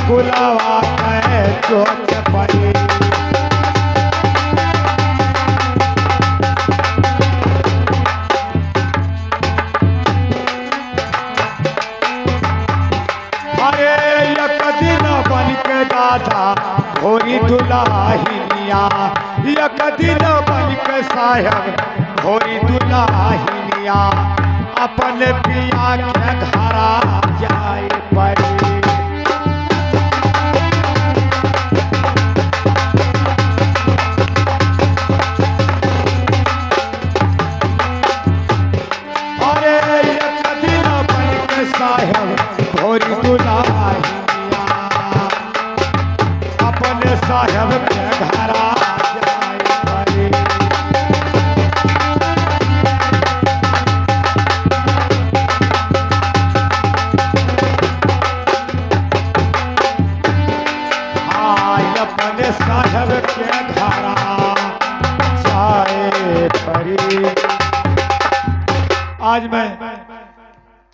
गुलावा के चोट पड़ी। अरे एक दिन बन के दादा भोरी दुलाहिनिया, एक दिन बन के साहब भोरी दुलाहिनिया, अपन पिया के घरा जाए पड़ी। अरे एक दिन बन के साहब भोरी दुलाहिनिया, अपने साहब के घरा जाए पड़ी। अपने साहब के घरा जाए पड़ी। आज मैं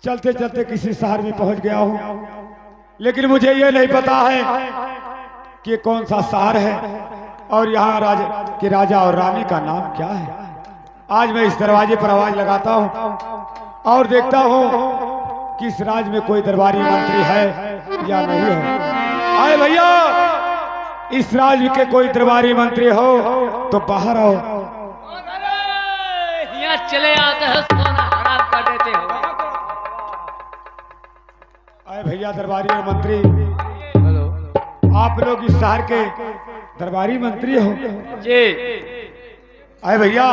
चलते चलते किसी शहर में पहुंच गया हूं, लेकिन मुझे ये नहीं पता है कि कौन सा शहर है और यहाँ राजा और रानी का नाम क्या है। आज मैं इस दरवाजे पर आवाज लगाता हूँ और देखता हूँ कि इस राज्य में कोई दरबारी मंत्री है या नहीं है। आए भैया, इस राज्य के कोई दरबारी मंत्री हो तो बाहर आओ। यहाँ चले आते हो, सोना हराम कर देते हो। आए भैया दरबारी और मंत्री, आप लोग इस शहर के दरबारी मंत्री हो जी। आए भैया,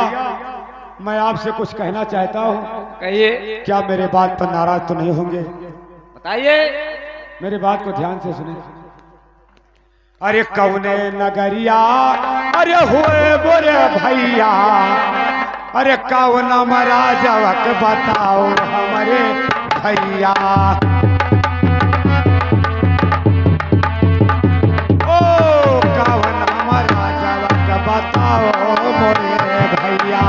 मैं आपसे कुछ कहना चाहता हूँ। कहिए। क्या मेरे बात पर नाराज तो नहीं होंगे? बताइए। मेरी बात को ध्यान से सुने। अरे कौने नगरिया अरे हुए बोरे भैया, अरे कौन महाराजवक बताओ हमारे भैया। ओ कौन महाराजवक बताओ मोरे भैया।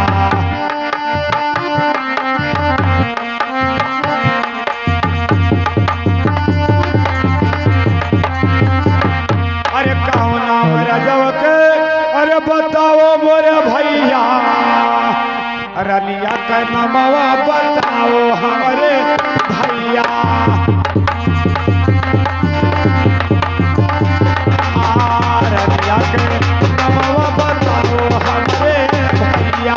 अरे कौन महाराजवक अरे बताओ मोरे भैया, रनिया का नमवा बताओ हमारे भैया। रनिया के नमवा बताओ हमारे भैया।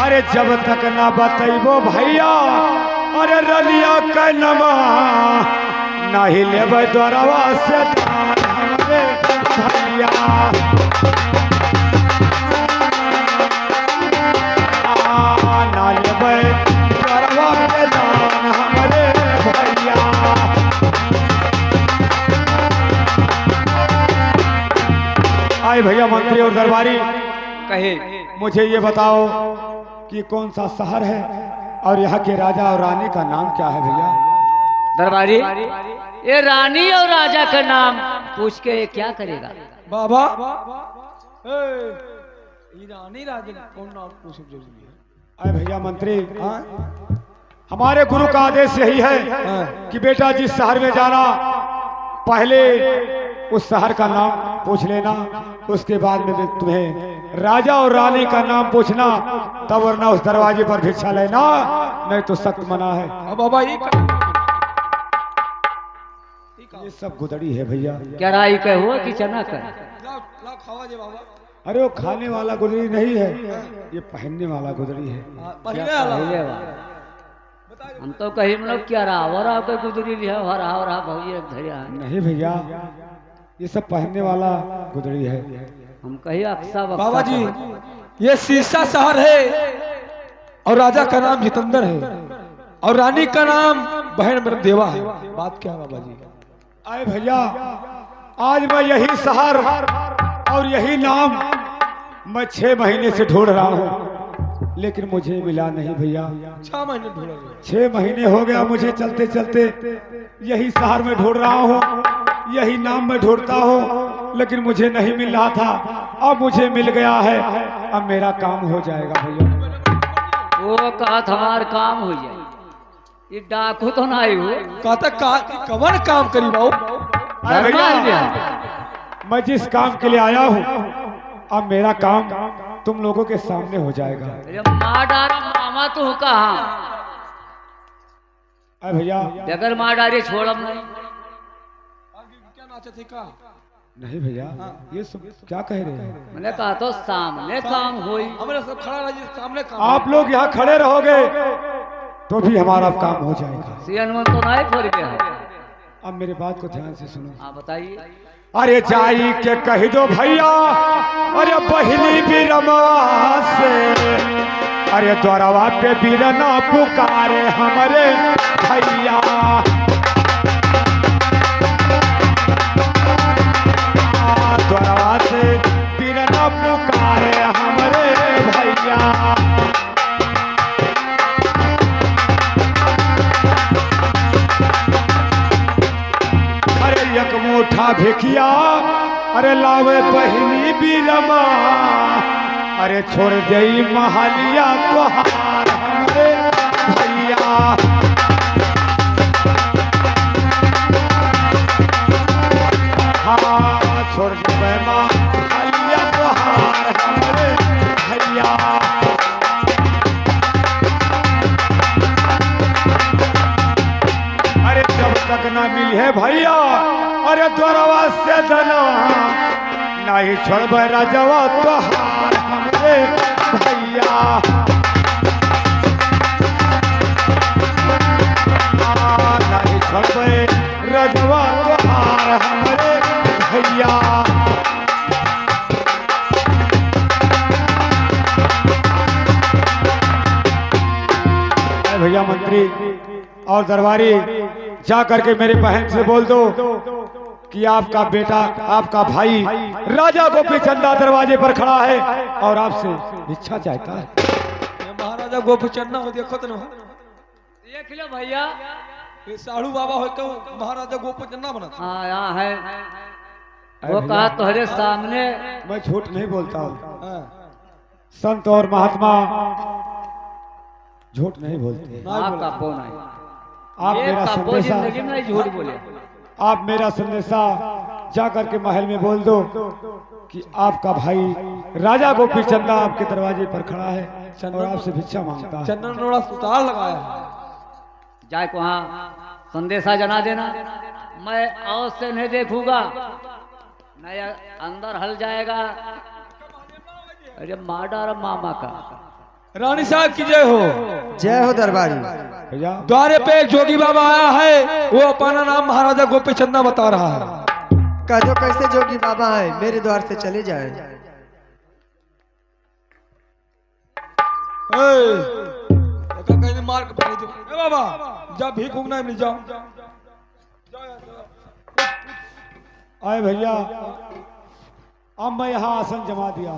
अरे जब तक ना बतैबो भैया, अरे रनिया का नमा नहीं लेबै द्वारवा से दान हमारे भैया। ना लेबै द्वारवा से दान हमारे भैया। आए भैया मंत्री और दरबारी, कहे मुझे ये बताओ कि कौन सा शहर है और यहाँ के राजा और रानी का नाम क्या है भैया? दरबारी, ये रानी और राजा का नाम पूछ के क्या करेगा? बाबा रानी राजा कौन नाम पूछना जरूरी है? अरे भैया मंत्री, हमारे गुरु का आदेश यही है कि बेटा जिस शहर में जाना पहले उस शहर का नाम पूछ लेना, उसके बाद में तुम्हें राजा और रानी का नाम पूछना, तब वरना उस दरवाजे पर भिक्षा लेना, नहीं तो सख्त मना है। बाबा ये सब गुदड़ी है भैया। क्या राई का हुआ कि चना का? खावा जे बाबा। अरे वो खाने वाला गुदड़ी नहीं है, ये पहनने वाला गुदड़ी है। पहले वाला। हम तो कहीं मतलब क्या रहा हो रहा कोई गुदरी लिया हो रहा भौजी धरिया नहीं भैया, ये सब पहनने वाला गुदड़ी है। हम कहीं अक्सा बाबा जी, ये शीशा शहर है और राजा का नाम जितेंद्र है और रानी का नाम बहन देवा है। बात क्या है बाबा जी? आए भैया, आज मैं यही शहर और यही नाम मैं 6 महीने से ढूंढ रहा हूँ, लेकिन मुझे मिला नहीं भैया। 6 महीने ढूंढ 6 महीने हो गया मुझे चलते चलते यही शहर में ढूंढ रहा हूँ, यही नाम में ढूंढता हूँ, लेकिन मुझे नहीं मिल रहा था। अब मुझे मिल गया है, अब मेरा काम हो जाएगा भैया। वो कहा हमार काम हो जाए, ये डाकू तो ना हो। कहता कवन काम करी बाबू? अरे धर्मा भैया, लिया। मैं जिस काम के लिए आया हूँ, अब मेरा काम तुम लोगों के सामने हो जाएगा। अरे माँ डारा मामा तू कहा? अरे भैया, बगैर माँ डारे छोड़म नहीं। क्या नाचे थे का? नहीं भैया, ये सब क्या कह रहे हैं? मैंने कहा तो सामने काम होई। हमारे सब खड़ा रही सामने काम। आप लोग यहाँ खड़े रहोगे तो भी हमारा काम हो जाएगा। सियन मन तो नहीं फोड़ के है। अब मेरे बात को ध्यान से सुनो। हाँ बताइए। अरे जाई के कह दो भैया, अरे पहली बीरमा से, अरे द्वारवा पे बीरना पुकारे हमारे भैया। द्वारवा से बीरना पुकारे हमारे भैया। अरे एक मुठा भिखिया, अरे लावे पहली बीरमा, अरे छोड़ दई महलिया तोहार हमरे भैया। हाँ, छोड़ दे महलिया तोहार हमरे भैया। अरे जब तक ना मिली है भैया, अरे द्वारवा से धना नहीं छोड़ब राजवा तोहार हमरे भैया। नहीं छोड़ब राजवा तोहार हमरे भैया। भैया मंत्री और दरबारी, जा करके मेरी बहन से बोल दो कि आपका बेटा, आपका भाई राजा गोपी चंदा दरवाजे पर खड़ा है और आपसे भिक्षा चाहता है। ये महाराजा गोपीचंद हो, देखो तो ना देख लो भैया। ये साड़ू बाबा हो क्यों महाराजा गोपीचंद बना? हाँ यहाँ है। वो कहा तुम्हारे सामने। मैं झूठ नहीं बोलता हूँ, हाँ। संत और महात्मा झूठ नहीं बोलते। आपका फोन है। आप ये मेरा कबो संदेशा, जिंदगी में नहीं झूठ बोले। आप मेरा संदेशा जा करके महल में बोल दो कि आपका भाई राजा गोपी चंदा आपके दरवाजे पर खड़ा है और आपसे भिक्षा मांगता है। चंदन रोड़ा सुतार लगाया है। जाए को वहाँ संदेशा जना देना। मैं और से नहीं देखूंगा, मैं अंदर हल जाएगा। अरे माडा मामा का। रानी साहब की जय हो। जय हो दरबारी। भैया द्वारे पे एक जोगी बाबा आया है, वो अपना नाम महाराजा गोपीचंदा बता रहा है। कह दो कैसे जोगी बाबा है, मेरे द्वार से चले जाए। कहीं मार के फेंक दो। ए बाबा जा भीख उगना नहीं, जाओ आए भैया, अब मैं यहाँ आसन जमा दिया।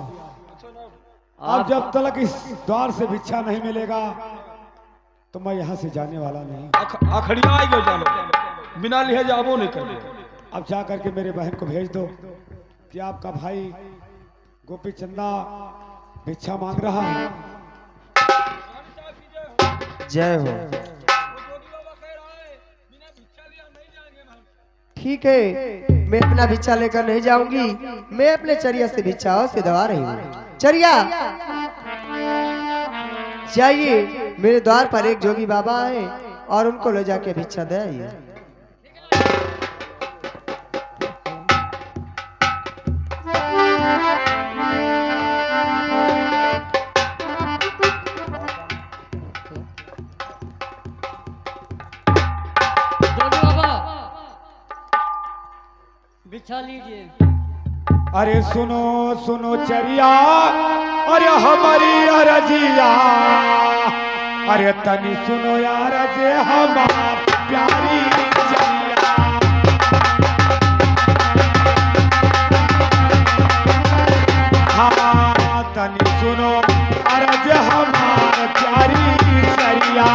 अब जब तक इस द्वार से भिक्षा नहीं मिलेगा तो मैं यहाँ से जाने वाला नहीं। अखड़िया आई गई, जानो बिना लिहे जाबो नहीं कर। अब जा करके मेरे बहन को भेज दो कि आपका भाई गोपी चंदा भिक्षा मांग रहा है। जय हो। ठीक है, मैं अपना भिक्षा लेकर नहीं जाऊंगी, मैं अपने चरिया से भिक्षाओं से दवा रही हूँ। चरिया जाइए, मेरे द्वार पर एक जोगी बाबा है और उनको ले जाके भिक्षा दे आइए। भिक्षा लीजिए। अरे सुनो सुनो चरिया, अरे हमारी अरजिया, अरे तनी सुनो यार जे हमार प्यारी चरिया। हाँ तनी सुनो अरे जे हमार प्यारी चरिया।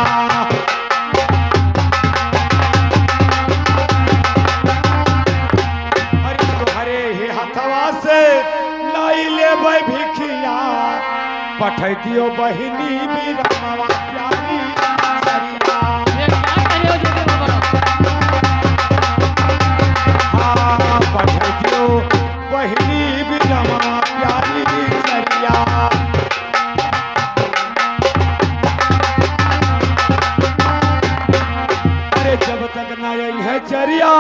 अरे तुम्हारे ही हथवा से लाई ले भिखिया, पठैतियो बहिनी बीरमवा प्यारी चरिया। ये क्या करे हो जोगी बाबा? हाँ पठैतियो बहिनी बीरमवा प्यारी चरिया। अरे जब तक न आई है चरिया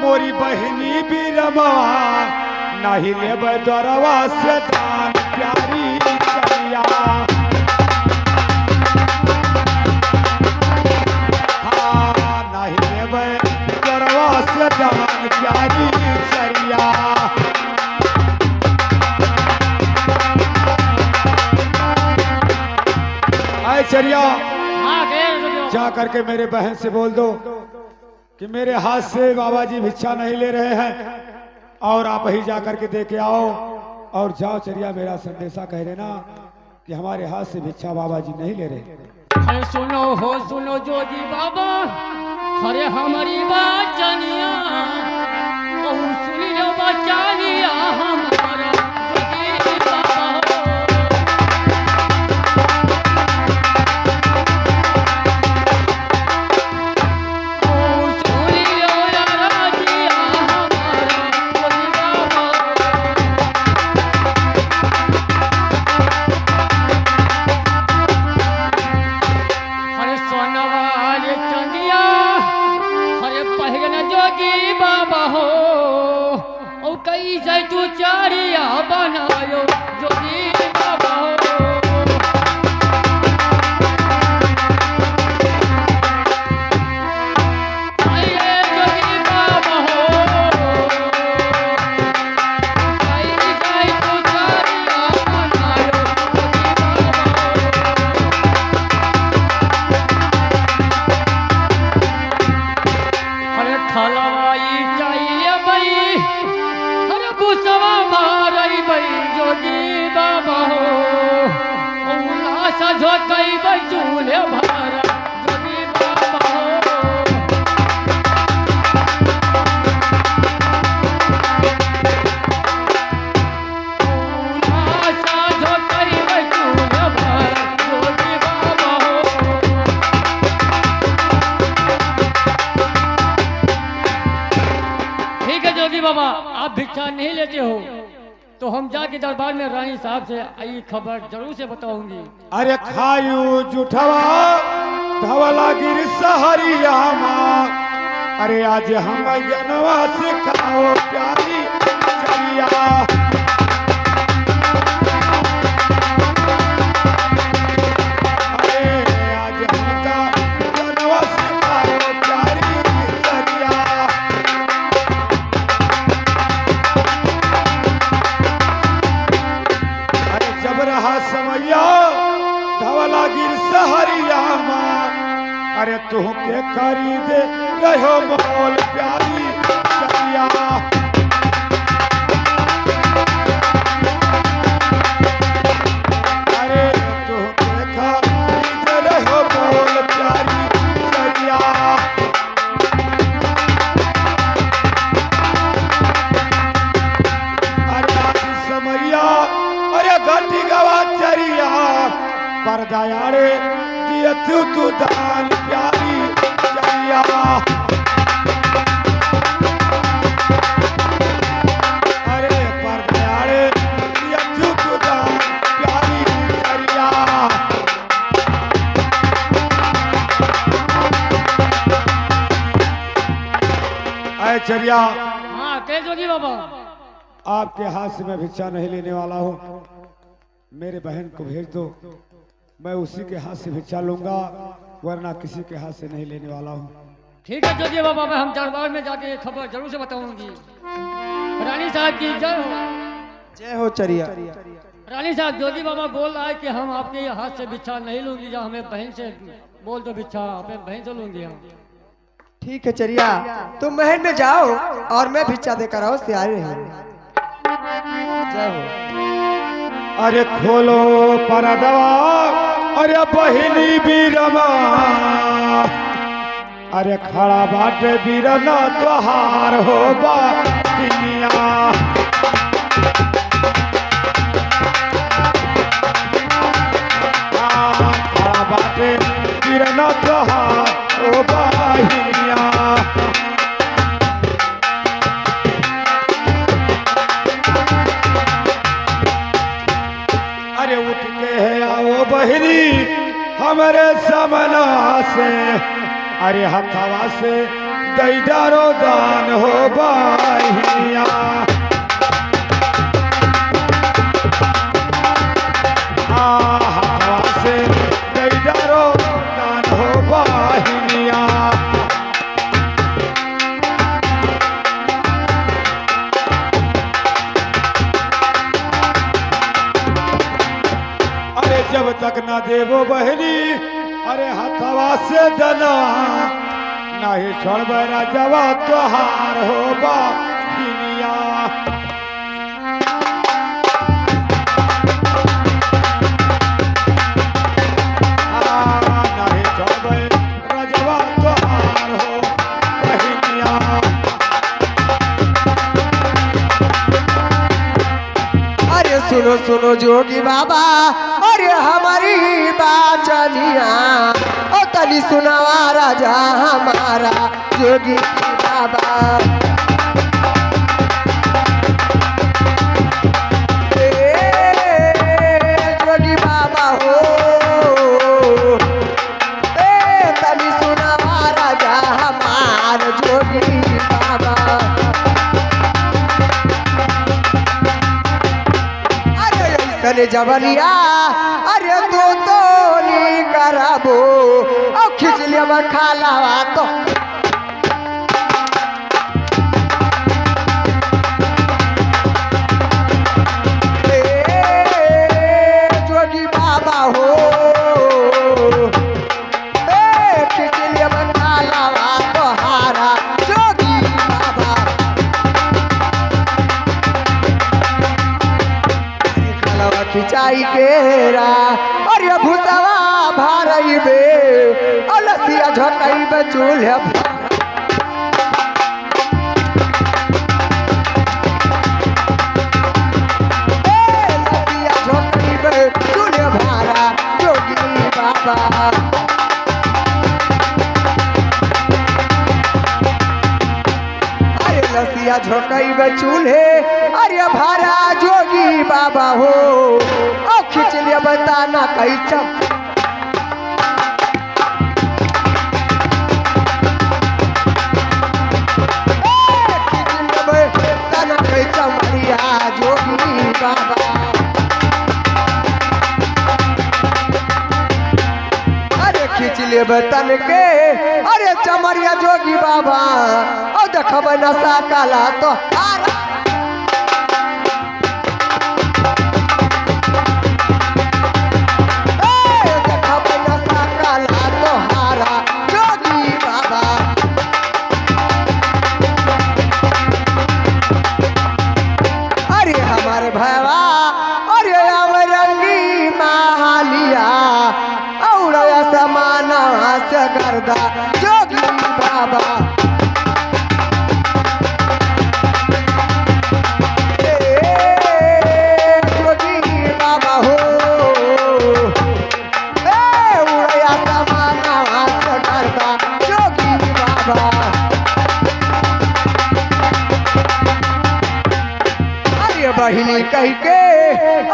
मोरी बहिनी बीरमवा नहीं लेब द्वारवा से दान प्यारी चरिया। हाँ नहीं लेब द्वारवा से दान प्यारी चरिया। आए चरिया हाँ गए जोगी बाबा। जा करके मेरे बहन से बोल दो कि मेरे हाथ से बाबा जी भिक्षा नहीं ले रहे हैं और आप ही जा करके दे के आओ। और जाओ चरिया मेरा संदेशा कह देना कि हमारे हाथ से भिक्षा बाबा जी नहीं ले रहे। अरे सुनो हो सुनो जोगी बाबा, अरे हमारी बात जानिया, कहूँ सुनी लो बचानिया हमारा जोगी बाबा। कहूँ सुनी लो राजिया हमारा जोगी बाबा। हरे सोनवाले चंदिया, हरे पहले जोगी बाबा हो, और कैसे तू चारिया बनायो जोगी बाबा हो। अये जोगी बाबा हो, कैसे तू चारिया बनायो जोगी बाबा हो। अरे खलवाई चाहिए बई, अरे बुसवा मारई बई जोगी बाबा हो, उलासा झोकई बई चूल्हे भर जोगी बाबा हो। उलासा झोकई बई चूल्हे भर जोगी बाबा हो। ठीक है जोगी बाबा, आप भिक्षा नहीं लेते हो तो हम जाके दरबार में रानी साहब से आई खबर जरूर से बताऊंगी। अरे खायू जुठवा धवला गिर सहरिया माँ, अरे आज हम जनवा से खाओ प्यारी चरिया। अरे आज हमका जनवा से खाओ प्यारी चरिया। अरे जब रहा समैया धवला गिर सहरिया माँ, अरे तू के खरीदे रहो मोल प्यारी चरिया। अरे तू के खरीदे रहो मोल प्यारी चरिया। अरे आज समरिया अरे घटी गवा चरिया पर दयाड़े दिए तू दान प्यारी चरिया। अरे पर दयाड़े दिए तू दान प्यारी चरिया। अरे चरिया हाँ कह जोगी बाबा। आपके हाथ से मैं भिक्षा नहीं लेने वाला हूँ, मेरे बहन को भेज दो, मैं उसी के हाथ से भिक्षा लूंगा वरना किसी के हाथ से नहीं लेने वाला हूँ। ठीक है जोगी बाबा, मैं हम दरबार में जाके ये खबर जरूर से बताऊंगी। रानी साहब की जय हो। जय हो चरिया। रानी साहब जोगी बाबा बोल रहा है कि हम आपके हाथ से भिक्षा नहीं लूंगी, जब हमें बहन से बोल दो भिक्षा अपने बहन से लूंगी हम। ठीक है चरिया, तुम महल में जाओ और मैं भिक्षा देकर आओ से आ रही हूँ। जय हो। अरे खोलो परदवा अरे बहिनी बीरमा, अरे खड़ा बाटे बीरना तोहार हो बहिनिया। बहनी हमारे समना से, अरे हथवा से दैडारो दान हो बहिनिया। हथवा से दैडारो दान हो बहिनिया। अरे जब तक ना देवो बहनी, अरे हथवा से दना नहीं छोड़ राजवा तोहार हो बहिनिया। नहीं छोड़ राजवा तोहार हो बहिनिया। अरे सुनो सुनो जोगी बाबा, अरे हमारी बाचनिया ओ तनी सुनावा राजा हमारा जोगी बाबा। जोगी बाबा हो, तनी सुनावा राजा हमार जोगी बाबा। तने जबलिया अरे तो नी कराबो ओ खिंच लिया खालावा तो। जोगी बाबा हो, खिंच लिया खालावा तो हारा जोगी बाबा। खिंचाई केरा और ये भूतवा भारई बे अलसिया झटई बे चूल्हे। लसिया झटई बे चूल्हे भारा जोगी बाबा। अरे लसिया झटई बे चूल्हे अरे भारा जोगी बाबा हो। ओ खिंच लिया बताना कहीं चम। बताना कहीं चमड़िया जोगी बाबा। अरे खिंच ले बतन के अरे चमड़िया जोगी बाबा। और देखब नशा काला तो हारा। भैवा अरे अमरंगी महालिया और समाना से गर्दा जोगी बाबा। जोगी बाबा हो, उड़या समाना से गर्दा जोगी बाबा। बहिनी कह के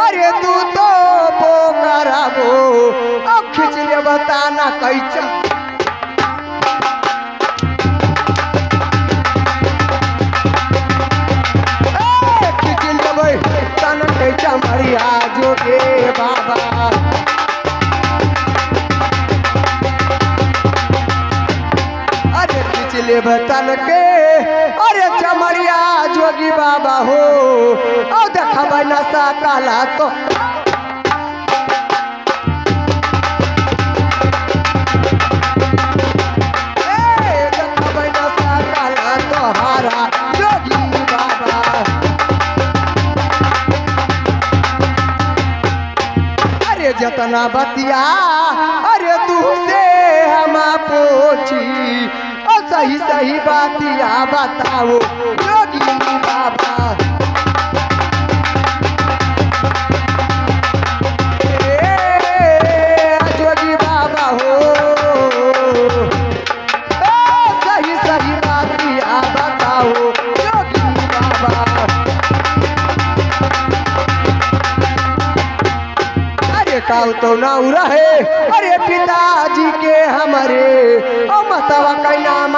अरे तू तो पोकराबो अब खिंच ले बताना कैचा। खिंच ले बताना कैचा मरिया जोगे बाबा। अरे खिंच ले बतन के अरे चमड़िया जोगी बाबा हो। और देखब नशा काला तो देखब नशा काला तो हारा जोगी बाबा। अरे जतना बतिया अरे तू से हम पूछी और सही सही बातिया बताओ जोगी बाबा। जोगी बाबा हो, सही सही बातिया बताओ जोगी बाबा। अरे का काऊ तो ना रहे अरे पिताजी के हमारे ओ मतवा का नाम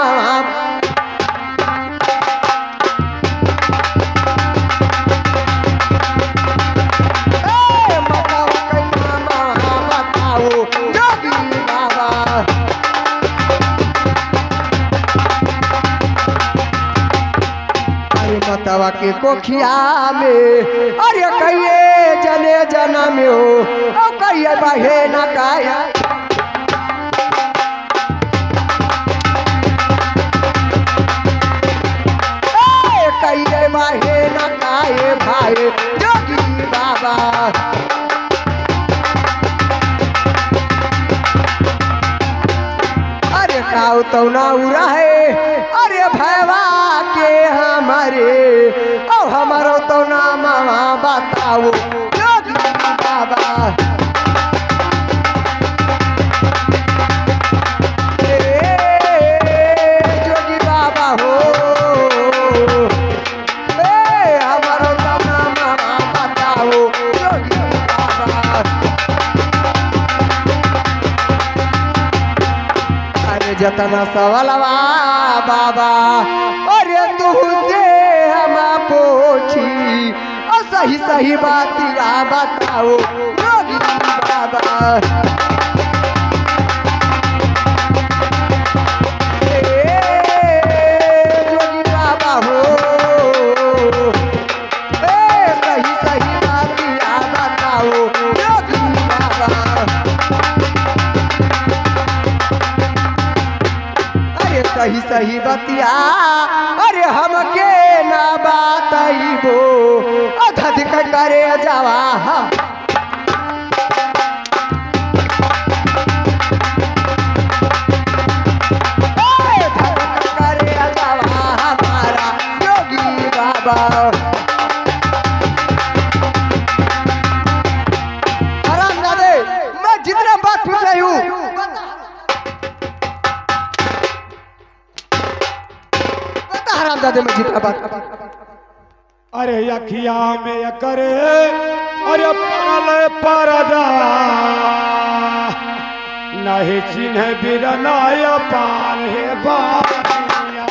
मतवा के कोखिया में अरे कहिए जने जना में हो कहिए बहे न काया कहिए बहे न काए भाई जोगी बाबा अरे काऊ तो ना रहे अरे भैवा के हमारे ओ हमारो तो नाम बताओ जोगी बाबा जोगी बाबा हो हमारो तो नाम बताओ जोगी बाबा अरे जतना सवालवा बाबा अरे तुझे हम पूछी और सही सही बात बताओ जोगी बाबा जोगी बाबा हो सही सही बात बताओ जोगी बाबा अरे सही सही बतिया अरे हमके ना बताइबो अधधिक करे जावा करे जावा हमारा जोगी बाबा आराम ना दे मैं जितना बात पूछ रही हूँ हरामजादे में जितना बात अरे अखिया में करे अरे परल परदा नहीं चिन्ह बिरनाया पार है बानिया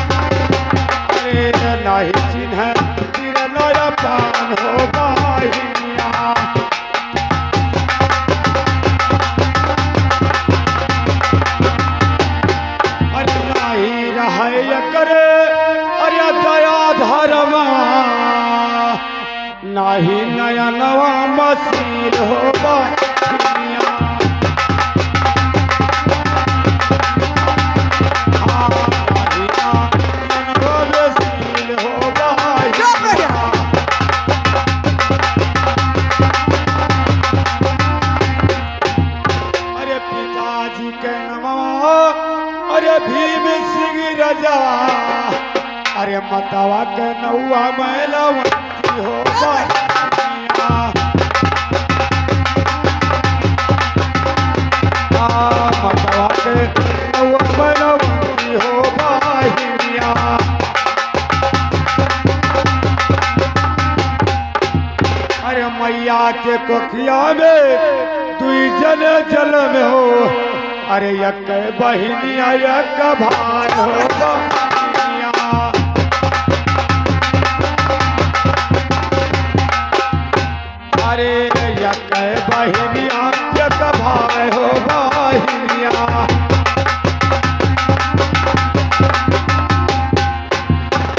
अरे नहीं चिन्ह बिरनाया पान हो बाहिनिया करे अरे दया धर्मा नाही नया नवा मसील होगा अरे पिताजी के नवा अरे भीम सिंह राजा अरे मतवा के नौआ मैलवंती हो बानिया मतवा के नौआ मैलवंती हो बाहिनिया अरे मैया के कोखिया में दुई जन जल में हो अरे यक बहिनिया यक भाई हो बहिनिया अरे यक बहिनिया यक भाई हो बहिनिया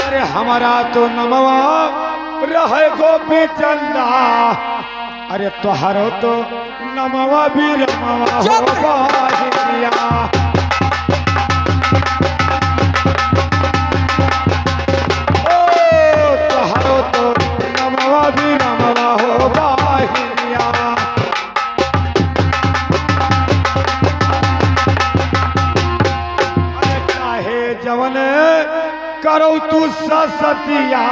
अरे हमारा तो नमवा रहे गोपी चंदा अरे तोहरो तो नमवा भी रमवा हो बाहिनिया ओ तोहरो तो नमवा भी रमवा हो बाहिनिया अरे चाहे जवन करो तू सतिया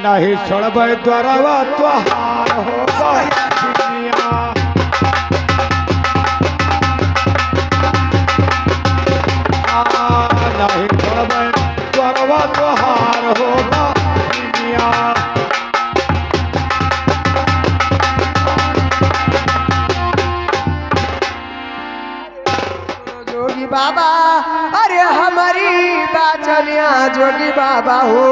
नहीं छोड़बै द्वारवा तोहार हो बाहिनिया नहीं छोड़बै द्वारवा तोहार हो बाहिनिया जोगी बाबा अरे हमारी बाचनिया जोगी बाबा हो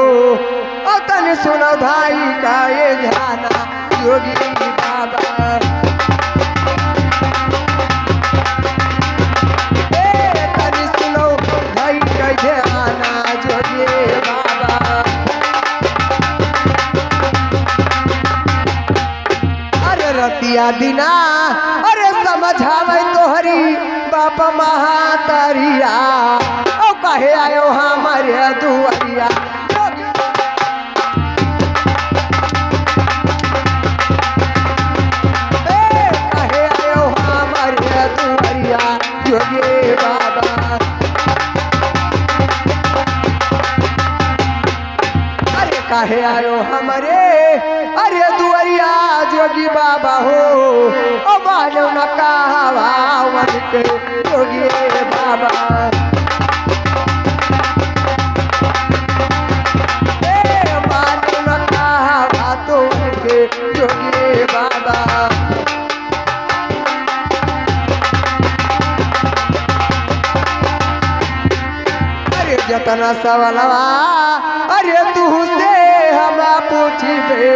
और तन सुनो भाई का ये ध्याना जोगी बाबा तन सुनो भाई का ध्याना जोगी बाबा अरे रतिया दिना अरे समझावे तोहरी बाप महातरिया ओ कहे आयो हमारे दुआरिया कहे आयो हमारे दुआरिया जोगी बाबा अरे कहे आयो हमारे अरे दुआरिया जोगी बाबा हो ओ मानो न कहावा वन के जोगी बाबा मानो न कहावा तो उनके जोगी बाबा अरे जतना सवालवा अरे तू से हम पूछबे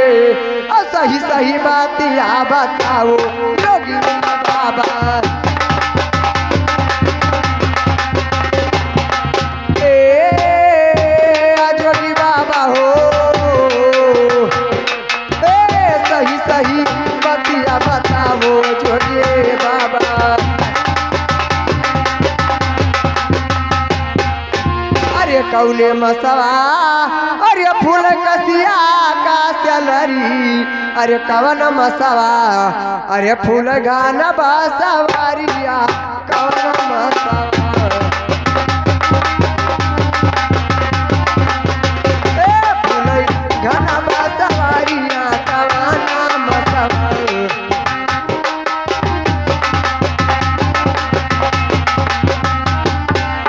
सही सही बातिया बताओ जोगी बाबा जोगी बाबा हो सही सही बातिया बताओ जोगी बाबा अरे कौने मसवा अरे फूल कसिया का सलरी अरे कवन मसवा अरे फूल गाना बसवारिया कवन मसवा